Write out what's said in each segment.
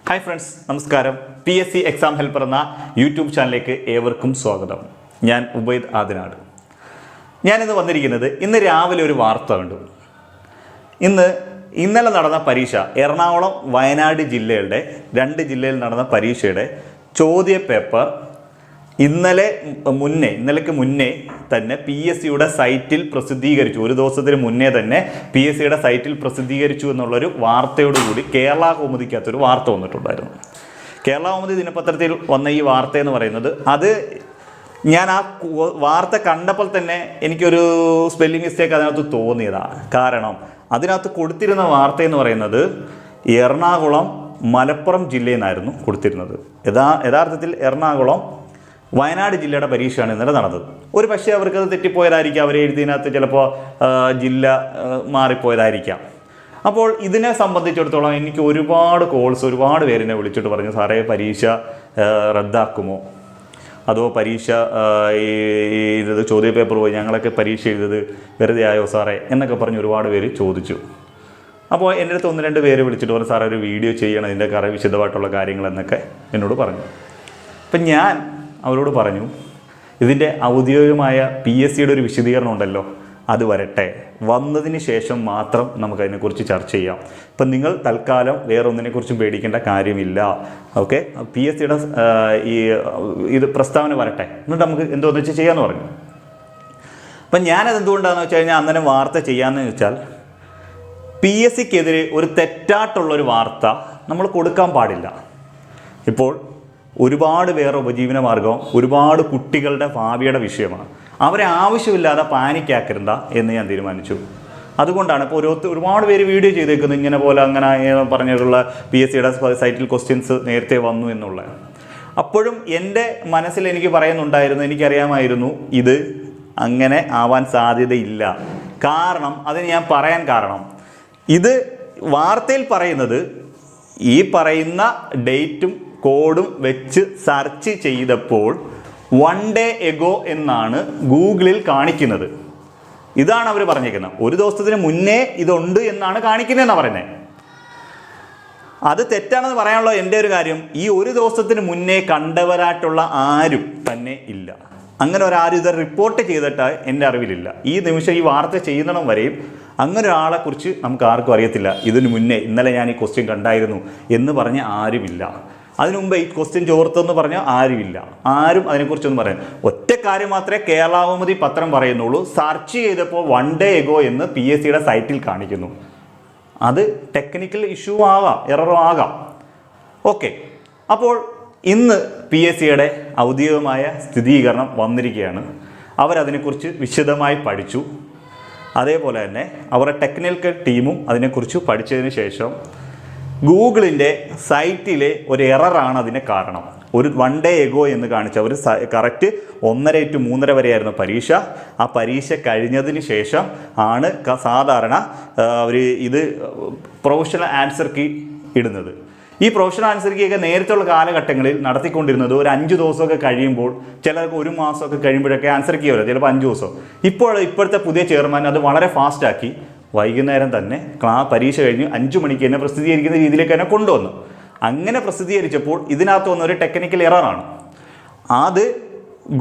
Hi friends, നമസ്കാരം. PSC exam helper എന്ന YouTube ചാനലിലേക്ക് ഏവർക്കും സ്വാഗതം. ഞാൻ ഉബൈദ് ആദിനാട്. ഞാനിന്ന് വന്നിരിക്കുന്നത് ഇന്ന് രാവിലെ ഒരു വാർത്ത കണ്ടു. ഇന്നലെ നടന്ന പരീക്ഷ, എറണാകുളം വയനാട് ജില്ലയുടെ രണ്ട് ജില്ലയിൽ നടന്ന പരീക്ഷയുടെ ചോദ്യ പേപ്പർ ഇന്നലേക്ക് മുന്നേ തന്നെ PSCയുടെ സൈറ്റിൽ പ്രസിദ്ധീകരിച്ചു. ഒരു ദിവസത്തിന് മുന്നേ തന്നെ PSCയുടെ സൈറ്റിൽ പ്രസിദ്ധീകരിച്ചു എന്നുള്ളൊരു വാർത്തയോടുകൂടി കേരള കൗമുദിക്കകത്തൊരു വാർത്ത വന്നിട്ടുണ്ടായിരുന്നു. കേരള കൗമുദി ദിനപത്രത്തിൽ വന്ന ഈ വാർത്ത എന്ന് പറയുന്നത്, അത് ഞാൻ ആ വാർത്ത കണ്ടപ്പോൾ തന്നെ എനിക്കൊരു സ്പെല്ലിംഗ് മിസ്റ്റേക്ക് അതിനകത്ത് തോന്നിയതാണ്. കാരണം അതിനകത്ത് കൊടുത്തിരുന്ന വാർത്ത എന്ന് പറയുന്നത് എറണാകുളം മലപ്പുറം ജില്ലയിൽ നിന്നായിരുന്നു കൊടുത്തിരുന്നത്. യഥാർത്ഥത്തിൽ എറണാകുളം വയനാട് ജില്ലയുടെ പരീക്ഷയാണ് ഇന്നലെ നടന്നത്. ഒരു പക്ഷേ അവർക്കത് തെറ്റിപ്പോയതായിരിക്കാം, അവർ എഴുതിയതിനകത്ത് ചിലപ്പോൾ ജില്ല മാറിപ്പോയതായിരിക്കാം. അപ്പോൾ ഇതിനെ സംബന്ധിച്ചിടത്തോളം എനിക്ക് ഒരുപാട് കോൾസ്, ഒരുപാട് പേരെന്നെ വിളിച്ചിട്ട് പറഞ്ഞു, സാറേ പരീക്ഷ റദ്ദാക്കുമോ, അതോ പരീക്ഷ ഇത് ചോദ്യ പേപ്പർ പോയി ഞങ്ങളൊക്കെ പരീക്ഷ എഴുതത് വെറുതെ ആയോ സാറേ എന്നൊക്കെ പറഞ്ഞ് ഒരുപാട് പേര് ചോദിച്ചു. അപ്പോൾ എൻ്റെ അടുത്ത് ഒന്ന് രണ്ട് പേര് വിളിച്ചിട്ട് പറഞ്ഞു, സാറേ ഒരു വീഡിയോ ചെയ്യണം ഇതിൻ്റെ വിശദമായിട്ടുള്ള കാര്യങ്ങളെന്നൊക്കെ എന്നോട് പറഞ്ഞു. അപ്പം ഞാൻ അവരോട് പറഞ്ഞു, ഇതിൻ്റെ ഔദ്യോഗികമായ PSCയുടെ ഒരു വിശദീകരണം ഉണ്ടല്ലോ, അത് വരട്ടെ, വന്നതിന് ശേഷം മാത്രം നമുക്കതിനെക്കുറിച്ച് ചർച്ച ചെയ്യാം. ഇപ്പം നിങ്ങൾ തൽക്കാലം വേറൊന്നിനെക്കുറിച്ചും പേടിക്കേണ്ട കാര്യമില്ല. ഓക്കെ, PSCയുടെ ഇത് പ്രസ്താവന വരട്ടെ, എന്നിട്ട് നമുക്ക് എന്തോന്ന് വെച്ചാൽ ചെയ്യാമെന്ന് പറഞ്ഞു. അപ്പം ഞാനത് എന്തുകൊണ്ടാണെന്ന് വെച്ച് കഴിഞ്ഞാൽ, അന്നേരം വാർത്ത ചെയ്യാമെന്ന് വെച്ചാൽ PSCക്കെതിരെ ഒരു തെറ്റായിട്ടുള്ളൊരു വാർത്ത നമ്മൾ കൊടുക്കാൻ പാടില്ല. ഇപ്പോൾ ഒരുപാട് പേർ ഉപജീവന മാർഗം, ഒരുപാട് കുട്ടികളുടെ ഭാവിയുടെ വിഷയമാണ്. അവരെ ആവശ്യമില്ലാതെ പാനിക്കാക്കരുണ്ട എന്ന് ഞാൻ തീരുമാനിച്ചു. അതുകൊണ്ടാണ് ഇപ്പോൾ ഒരുപാട് പേര് വീഡിയോ ചെയ്തേക്കുന്നത് ഇങ്ങനെ പോലെ അങ്ങനെ പറഞ്ഞിട്ടുള്ള PSCയുടെ സൈറ്റിൽ ക്വസ്റ്റ്യൻസ് നേരത്തെ വന്നു എന്നുള്ള. അപ്പോഴും എൻ്റെ മനസ്സിൽ എനിക്ക് പറയുന്നുണ്ടായിരുന്നു, എനിക്കറിയാമായിരുന്നു ഇത് അങ്ങനെ ആവാൻ സാധ്യതയില്ല. കാരണം അതിന് ഞാൻ പറയാൻ കാരണം, ഇത് വാർത്തയിൽ പറയുന്നത് ഈ പറയുന്ന ഡേറ്റും കോഡും വെച്ച് സെർച്ച് ചെയ്തപ്പോൾ 1 day ago എന്നാണ് ഗൂഗിളിൽ കാണിക്കുന്നത്. ഇതാണ് അവർ പറഞ്ഞിരിക്കുന്നത്. ഒരു ദിവസത്തിന് മുന്നേ ഇതുണ്ട് എന്നാണ് കാണിക്കുന്നതെന്നാണ് പറയുന്നത്. അത് തെറ്റാണെന്ന് പറയാനുള്ള എൻ്റെ ഒരു കാര്യം, ഈ ഒരു ദിവസത്തിന് മുന്നേ കണ്ടവരായിട്ടുള്ള ആരും തന്നെ ഇല്ല. അങ്ങനെ ഒരാരും ഇത് റിപ്പോർട്ട് ചെയ്തിട്ട് എൻ്റെ അറിവിലില്ല. ഈ നിമിഷം ഈ വാർത്ത ചെയ്യുന്നിടം വരെയും അങ്ങനെ ഒരാളെക്കുറിച്ച് നമുക്ക് ആർക്കും അറിയത്തില്ല, ഇതിനു മുന്നേ ഇന്നലെ ഞാൻ ഈ ക്വസ്റ്റ്യൻ കണ്ടായിരുന്നു എന്ന് പറഞ്ഞ ആരുമില്ല. അതിനു മുമ്പ് ഈ ക്വസ്റ്റ്യൻ ചോർത്തെന്ന് പറഞ്ഞാൽ ആരുമില്ല. ആരും അതിനെക്കുറിച്ചൊന്നും പറയാൻ. ഒറ്റ കാര്യം മാത്രമേ കേരള കൗമുദി പത്രം പറയുന്നുള്ളൂ, സെർച്ച് ചെയ്തപ്പോൾ 1 day ago എന്ന് PSCയുടെ സൈറ്റിൽ കാണിക്കുന്നു. അത് ടെക്നിക്കൽ ഇഷ്യൂ ആകാം, എററും ആകാം. ഓക്കെ, അപ്പോൾ ഇന്ന് PSCയുടെ ഔദ്യോഗികമായ സ്ഥിരീകരണം വന്നിരിക്കുകയാണ്. അവരതിനെക്കുറിച്ച് വിശദമായി പഠിച്ചു. അതേപോലെ തന്നെ അവരുടെ ടെക്നിക്കൽ ടീമും അതിനെക്കുറിച്ച് പഠിച്ചതിന് ശേഷം ഗൂഗിളിൻ്റെ സൈറ്റിലെ ഒരു എററാണ് അതിന് കാരണം. ഒരു 1 day ago എന്ന് കാണിച്ച ഒരു കറക്റ്റ് 1:30 to 3:30 വരെയായിരുന്നു പരീക്ഷ. ആ പരീക്ഷ കഴിഞ്ഞതിന് ശേഷം ആണ് സാധാരണ അവർ ഇത് പ്രൊഫഷണൽ ആൻസർ കീ ഇടുന്നത്. ഈ പ്രൊഫഷണൽ ആൻസർ കീ ഒക്കെ നേരത്തെയുള്ള കാലഘട്ടങ്ങളിൽ നടത്തിക്കൊണ്ടിരുന്നത് ഒരു 5 ദിവസമൊക്കെ കഴിയുമ്പോൾ, ചിലർക്ക് 1 മാസമൊക്കെ കഴിയുമ്പോഴൊക്കെ ആൻസർ കീ വരും, ചിലപ്പോൾ 5 ദിവസം. ഇപ്പോഴത്തെ പുതിയ ചെയർമാൻ അത് വളരെ ഫാസ്റ്റാക്കി വൈകുന്നേരം തന്നെ പരീക്ഷ കഴിഞ്ഞ് 5 മണിക്ക് തന്നെ പ്രസിദ്ധീകരിക്കുന്ന രീതിയിലേക്ക് തന്നെ കൊണ്ടുവന്നു. അങ്ങനെ പ്രസിദ്ധീകരിച്ചപ്പോൾ ഇതിനകത്ത് വന്നൊരു ടെക്നിക്കൽ എററാണ്. അത്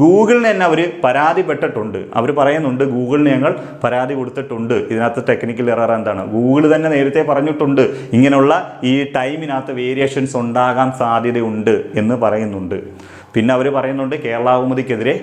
ഗൂഗിളിന് തന്നെ അവർ പരാതിപ്പെട്ടിട്ടുണ്ട്. അവർ പറയുന്നുണ്ട്, ഗൂഗിളിന് ഞങ്ങൾ പരാതി കൊടുത്തിട്ടുണ്ട്, ഇതിനകത്ത് ടെക്നിക്കൽ എറർ എന്താണ്. ഗൂഗിൾ തന്നെ നേരത്തെ പറഞ്ഞിട്ടുണ്ട്, ഇങ്ങനെയുള്ള ഈ ടൈമിനകത്ത് വേരിയേഷൻസ് ഉണ്ടാകാൻ സാധ്യതയുണ്ട് എന്ന് പറയുന്നുണ്ട്. പിന്നെ അവർ പറയുന്നുണ്ട് കേരള കൗമുദിക്കെതിരെ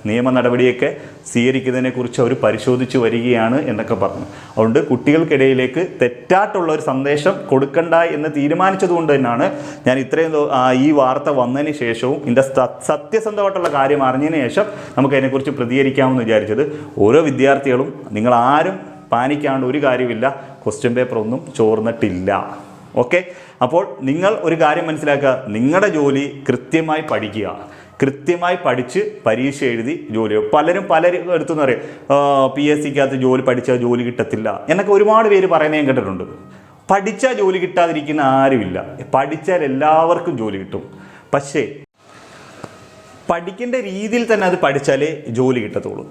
നിയമ നടപടിയൊക്കെ സ്വീകരിക്കുന്നതിനെക്കുറിച്ച് അവർ പരിശോധിച്ച് വരികയാണ് എന്നൊക്കെ പറഞ്ഞു. അതുകൊണ്ട് കുട്ടികൾക്കിടയിലേക്ക് തെറ്റായിട്ടുള്ള ഒരു സന്ദേശം കൊടുക്കണ്ട എന്ന് തീരുമാനിച്ചതുകൊണ്ട് തന്നെയാണ് ഞാൻ ഇത്രയും ഈ വാർത്ത വന്നതിന് ശേഷവും ഇതിൻ്റെ സത്യസന്ധമായിട്ടുള്ള കാര്യം അറിഞ്ഞതിന് ശേഷം നമുക്ക് അതിനെക്കുറിച്ച് പ്രതികരിക്കാമെന്ന് വിചാരിച്ചത്. ഓരോ വിദ്യാർത്ഥികളും നിങ്ങളാരും പാനിക്കാണ്ട് ഒരു കാര്യമില്ല, ക്വസ്റ്റ്യൻ പേപ്പർ ഒന്നും ചോർന്നിട്ടില്ല. ഓക്കെ, അപ്പോൾ നിങ്ങൾ ഒരു കാര്യം മനസ്സിലാക്കുക, നിങ്ങളുടെ ജോലി കൃത്യമായി പഠിക്കുക, കൃത്യമായി പഠിച്ച് പരീക്ഷ എഴുതി ജോലി. പലരും എടുത്തെന്ന് പറയും, PSCക്കകത്ത് ജോലി പഠിച്ചാൽ ജോലി കിട്ടത്തില്ല എന്നൊക്കെ ഒരുപാട് പേര് പറയുന്നത് ഞാൻ കേട്ടിട്ടുണ്ട്. പഠിച്ചാൽ ജോലി കിട്ടാതിരിക്കുന്ന ആരുമില്ല, പഠിച്ചാൽ എല്ലാവർക്കും ജോലി കിട്ടും. പക്ഷേ പഠിക്കേണ്ട രീതിയിൽ തന്നെ അത് പഠിച്ചാലേ ജോലി കിട്ടത്തുള്ളൂ.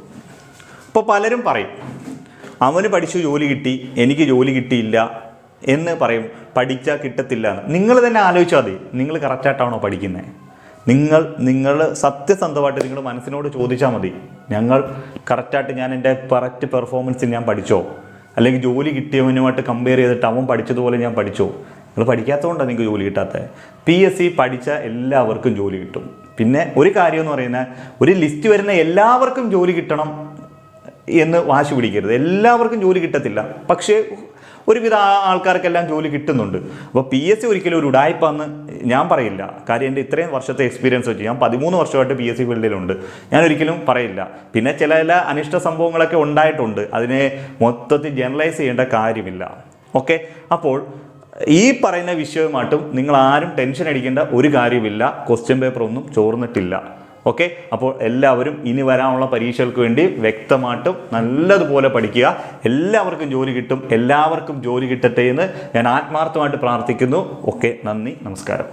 ഇപ്പോൾ പലരും പറയും, അവന് പഠിച്ചു ജോലി കിട്ടി, എനിക്ക് ജോലി കിട്ടിയില്ല എന്ന് പറയും, പഠിച്ചാൽ കിട്ടത്തില്ല എന്ന്. നിങ്ങൾ തന്നെ ആലോചിച്ചാൽ മതി, നിങ്ങൾ കറക്റ്റായിട്ടാണോ പഠിക്കുന്നത്? നിങ്ങൾ സത്യസന്ധമായിട്ട് നിങ്ങൾ മനസ്സിനോട് ചോദിച്ചാൽ മതി, ഞങ്ങൾ കറക്റ്റായിട്ട് ഞാൻ എൻ്റെ കറക്റ്റ് പെർഫോമൻസിൽ ഞാൻ പഠിച്ചോ, അല്ലെങ്കിൽ ജോലി കിട്ടിയവനുമായിട്ട് കമ്പയർ ചെയ്തിട്ട് അവൻ പഠിച്ചതുപോലെ ഞാൻ പഠിച്ചോ? നിങ്ങൾ പഠിക്കാത്തതുകൊണ്ടാണ് നിങ്ങൾക്ക് ജോലി കിട്ടാത്തത്. PSC പഠിച്ച എല്ലാവർക്കും ജോലി കിട്ടും. പിന്നെ ഒരു കാര്യം എന്ന് പറയുന്നത്, ഒരു ലിസ്റ്റ് വരുന്ന എല്ലാവർക്കും ജോലി കിട്ടണം എന്ന് വാശി പിടിക്കരുത്. എല്ലാവർക്കും ജോലി കിട്ടത്തില്ല, പക്ഷേ ഒരുവിധ ആൾക്കാർക്കെല്ലാം ജോലി കിട്ടുന്നുണ്ട്. അപ്പോൾ PSC ഒരിക്കലും ഒരു ഉടായ്പാന്ന് ഞാൻ പറയില്ല. കാര്യം എൻ്റെ ഇത്രയും വർഷത്തെ എക്സ്പീരിയൻസ് വെച്ച്, ഞാൻ 13 വർഷമായിട്ട് PSC ഫീൽഡിലുണ്ട്, ഞാൻ ഒരിക്കലും പറയില്ല. പിന്നെ ചില അനിഷ്ട സംഭവങ്ങളൊക്കെ ഉണ്ടായിട്ടുണ്ട്, അതിനെ മൊത്തത്തിൽ ജനറലൈസ് ചെയ്യേണ്ട കാര്യമില്ല. ഓക്കെ, അപ്പോൾ ഈ പറയുന്ന വിഷയവുമായിട്ടും നിങ്ങൾ ആരും ടെൻഷൻ അടിക്കേണ്ട ഒരു കാര്യമില്ല. ക്വസ്റ്റ്യൻ പേപ്പർ ഒന്നും ചോർന്നിട്ടില്ല. ഓക്കെ, അപ്പോൾ എല്ലാവരും ഇനി വരാനുള്ള പരീക്ഷകൾക്ക് വേണ്ടി വ്യക്തമായിട്ടും നല്ലതുപോലെ പഠിക്കുക. എല്ലാവർക്കും ജോലി കിട്ടും, എല്ലാവർക്കും ജോലി കിട്ടട്ടെ എന്ന് ഞാൻ ആത്മാർത്ഥമായിട്ട് പ്രാർത്ഥിക്കുന്നു. ഓക്കെ, നന്ദി, നമസ്കാരം.